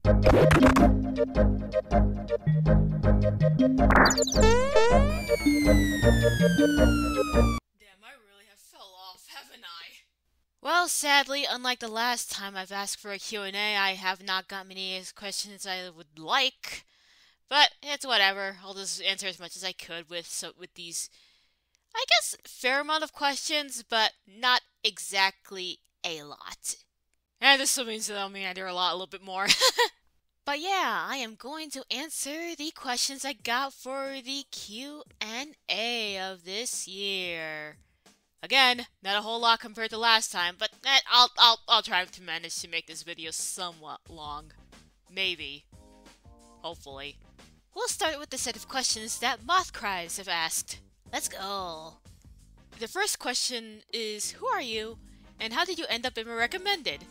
I really have fell off, haven't I? Well, sadly, unlike the last time I've asked for a Q&A, I have not got many questions I would like. But it's whatever. I'll just answer as much as I could with these, I guess, fair amount of questions, but not exactly a lot. And this still means that I'll meander a little bit more. But yeah, I am going to answer the questions I got for the Q&A of this year. Again, not a whole lot compared to last time, but I'll try to manage to make this video somewhat long. Maybe. Hopefully. We'll start with the set of questions that Mothcries have asked. Let's go. The first question is, who are you, and how did you end up in my recommended?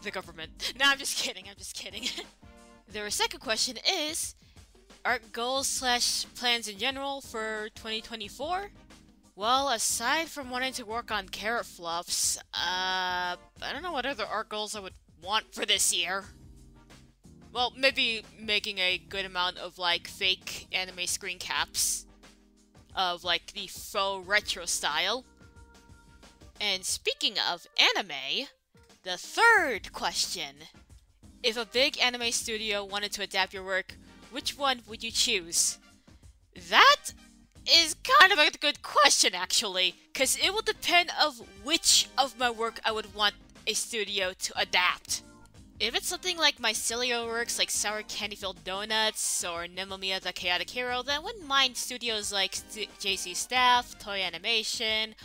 The government. No, I'm just kidding, The second question is, art goals / plans in general for 2024? Well, aside from wanting to work on carrot fluffs, I don't know what other art goals I would want for this year. Well, maybe making a good amount of, like, fake anime screen caps of, like, the faux retro style. And speaking of anime, the third question. If a big anime studio wanted to adapt your work, which one would you choose? That is kind of a good question, actually, because it will depend of which of my work I would want a studio to adapt. If it's something like my sillier works like Sour Candy Filled Donuts or Nemomiya the Chaotic Hero, then I wouldn't mind studios like JC Staff, Toei Animation,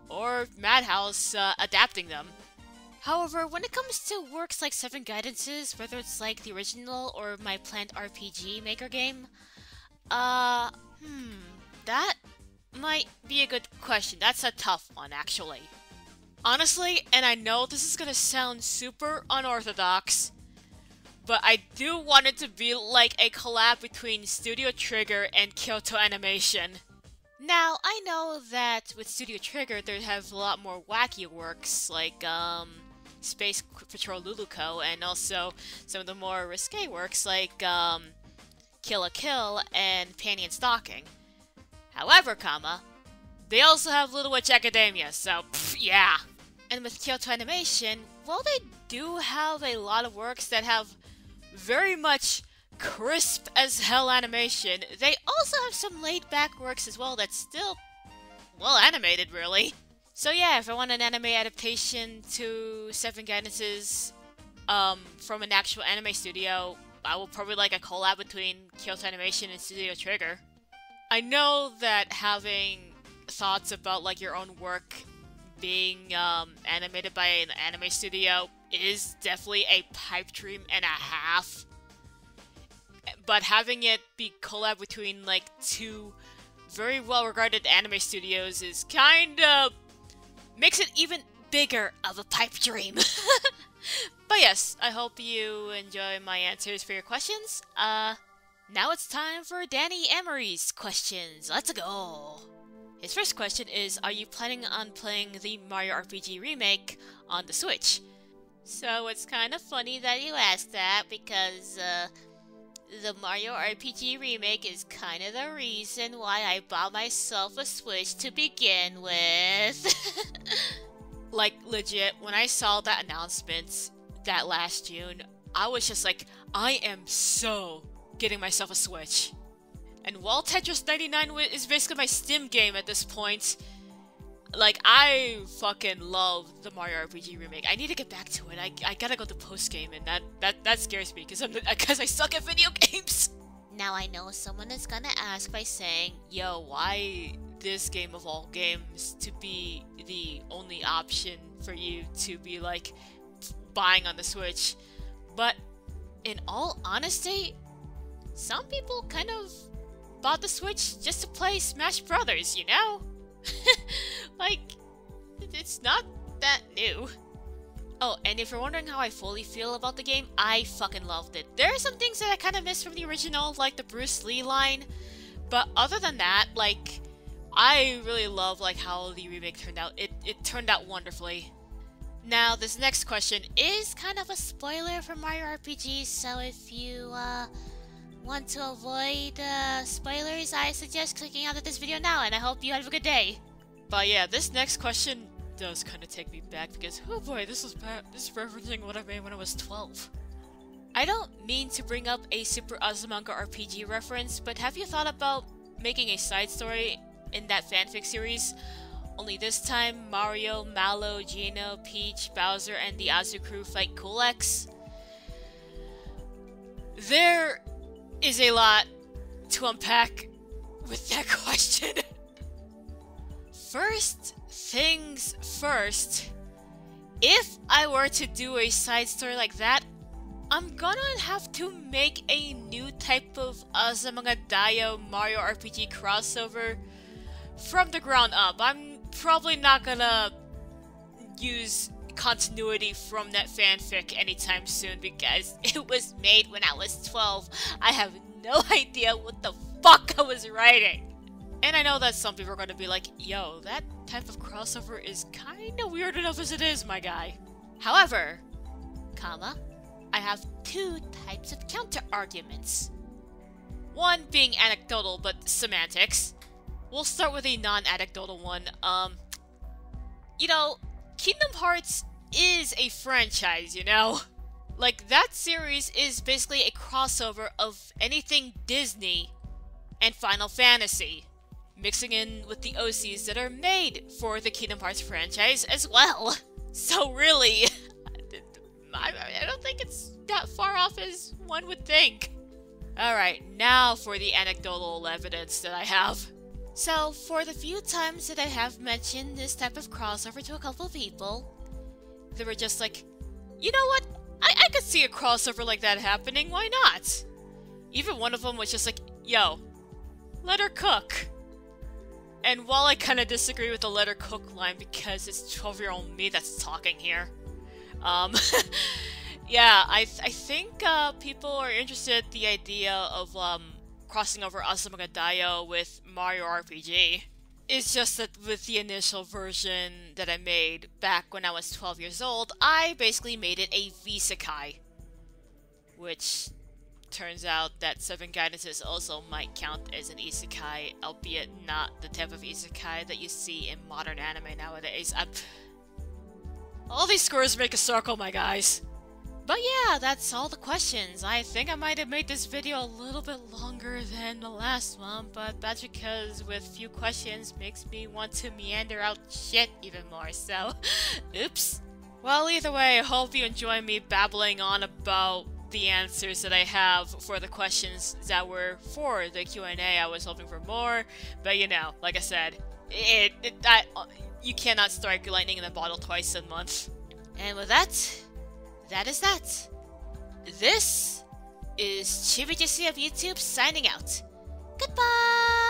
or Madhouse adapting them. However, when it comes to works like 7 Guidances, whether it's like the original or my planned RPG Maker game, that might be a good question. That's a tough one, actually. Honestly, and I know this is gonna sound super unorthodox, but I do want it to be like a collab between Studio Trigger and Kyoto Animation. Now, I know that with Studio Trigger, they have a lot more wacky works, like, Space Patrol Luluko, and also some of the more risque works, like, Kill la Kill and Panty and Stocking. However, they also have Little Witch Academia, so, yeah. And with Kyoto Animation, while they do have a lot of works that have very much crisp as hell animation, they also have some laid-back works as well that's still well animated, really. So yeah, if I want an anime adaptation to 7 Guidances from an actual anime studio, I will probably like a collab between Kyoto Animation and Studio Trigger. I know that having thoughts about like your own work being animated by an anime studio is definitely a pipe dream and a half. But having it be collab between like 2 very well-regarded anime studios is kinda makes it even bigger of a pipe dream. But yes, I hope you enjoy my answers for your questions. Now it's time for Danny Emery's questions. Let's go! His first question is, are you planning on playing the Mario RPG remake on the Switch? So it's kind of funny that you asked that, because the Mario RPG remake is kind of the reason why I bought myself a Switch to begin with. Like, legit, when I saw that announcement that last June, I was just like, I am so getting myself a Switch. And while Tetris 99 is basically my Steam game at this point, like, I fucking love the Mario RPG remake. I need to get back to it. I gotta go to post-game, and that scares me, because I suck at video games. Now I know someone is gonna ask by saying, yo, why this game of all games to be the only option for you to be, like, buying on the Switch? But, in all honesty, some people kind of bought the Switch just to play Smash Brothers, you know? Like, it's not that new. Oh, and if you're wondering how I fully feel about the game, I fucking loved it. There are some things that I kind of missed from the original, like the Bruce Lee line, but other than that, like, I really love, like, how the remake turned out. It turned out wonderfully. Now, this next question is kind of a spoiler for Mario RPG, so if you want to avoid spoilers, I suggest clicking out of this video now, and I hope you have a good day. But yeah, this next question does kind of take me back because, oh boy, this is referencing what I made when I was 12. I don't mean to bring up a Super Azumanga RPG reference, but have you thought about making a side story in that fanfic series? Only this time, Mario, Mallow, Geno, Peach, Bowser, and the Azu crew fight Kulex. There is a lot to unpack with that question. First things first, if I were to do a side story like that, I'm gonna have to make a new type of Azumanga Daioh Mario RPG crossover from the ground up. I'm probably not gonna use continuity from that fanfic anytime soon because it was made when I was 12. I have no idea what the fuck I was writing. And I know that some people are gonna be like, yo, that type of crossover is kinda weird enough as it is, my guy. However, I have two types of counter-arguments. One being anecdotal but semantics. We'll start with a non-anecdotal one. You know, Kingdom Hearts is a franchise, you know? Like, that series is basically a crossover of anything Disney and Final Fantasy, mixing in with the OCs that are made for the Kingdom Hearts franchise as well. So really, I don't think it's that far off as one would think. Alright, now for the anecdotal evidence that I have. So, for the few times that I have mentioned this type of crossover to a couple people, they were just like, you know what? I could see a crossover like that happening, why not? Even one of them was just like, yo, let her cook. And while I kind of disagree with the let her cook line because it's 12-year-old me that's talking here, yeah, I think people are interested in the idea of crossing over Azumanga Daioh with Mario RPG. It's just that with the initial version that I made back when I was 12 years old, I basically made it a Isekai, which turns out that Seven Guidances also might count as an Isekai, albeit not the type of Isekai that you see in modern anime nowadays. All these squares make a circle, my guys. But yeah, that's all the questions. I think I might have made this video a little bit longer than the last one, but that's because with few questions makes me want to meander out shit even more, so oops. Well, either way, I hope you enjoy me babbling on about the answers that I have for the questions that were for the Q&A. I was hoping for more, but you know, like I said, you cannot strike lightning in a bottle twice a month. And with that, that is that. This is Chibijisi of YouTube signing out. Goodbye!